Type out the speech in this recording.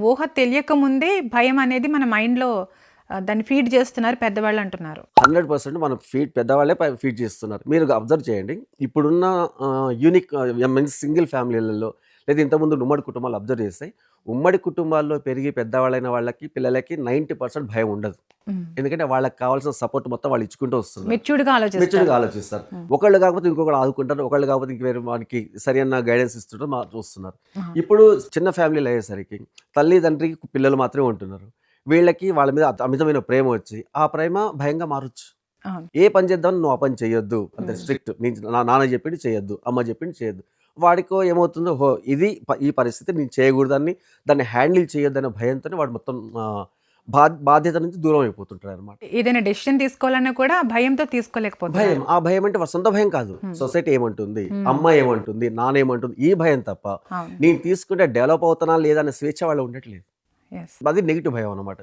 ఊహ తెలియక ముందే భయం అనేది మన మైండ్‌లో దాన్ని ఫీడ్ చేస్తున్నారు పెద్దవాళ్ళు అంటున్నారు. 100% మన పెద్దవాళ్ళే ఫీడ్ చేస్తున్నారు. మీరు అబ్జర్వ్ చేయండి. ఇప్పుడున్న యూనిక్ మీన్స్ సింగిల్ ఫ్యామిలీలలో లేదా ఇంతకుముందు ఉమ్మడి కుటుంబాలు అబ్జర్వ్ చేస్తే, ఉమ్మడి కుటుంబాల్లో పెరిగి పెద్దవాళ్ళైన వాళ్ళకి, పిల్లలకి 90% భయం ఉండదు. హ్మ్. ఎందుకంటే వాళ్ళకి కావాల్సిన సపోర్ట్ మొత్తం వాళ్ళు ఇచ్చుకుంటూ వస్తున్నారు. మెచ్యూర్డ్‌గా ఆలోచిస్తారు. మెచ్యూర్డ్‌గా ఆలోచిస్తారు. ఒకళ్ళు కాకపోతే ఇంకొకళ్ళు ఆదుకుంటారు. ఒకళ్ళు కాకపోతే ఇంక వేరే వానికి సరైన గైడెన్స్ ఇస్తుంటారు. చూస్తున్నారు. ఆహా! ఇప్పుడు చిన్న ఫ్యామిలీలు అయ్యేసరికి తల్లి, తండ్రికి పిల్లలు మాత్రమే ఉంటున్నారు. వీళ్ళకి వాళ్ళ మీద అమితమైన ప్రేమ వచ్చి, ఆ ప్రేమ భయంగా మారొచ్చు. అవును. ఏ పని చేద్దామని నువ్వు ఆ పని చేయొద్దు. అంతే స్ట్రిక్ట్. నాన్న చెప్పింది చేయొద్దు. అమ్మ చెప్పింది చేయొద్దు. వాడికో ఏమవుతుందో ఇది ఈ పరిస్థితి నేను చేయకూడదని, దాన్ని హ్యాండిల్ చేయొద్దనే భయంతోనే వాడు మొత్తం బాధ్యత నుంచి దూరం అయిపోతుంటాడనమాట. ఏదైనా డెసిషన్ తీసుకోవాలన్నా కూడా భయంతో తీసుకోలేకపోతున్నారు. భయం. ఆ భయం అంటే వాడి సొంత భయం కాదు. సొసైటీ ఏమంటుంది? అమ్మ ఏమంటుంది? నాన్న ఏమంటుంది? ఈ భయం తప్ప అవును. నేను తీసుకుంటే డెవలప్ అవుతానా లేదా అనే స్వేచ్ఛ వాళ్ళకి ఉండట్లేదు. యెస్. అది నెగెటివ్ భయం అనమాట.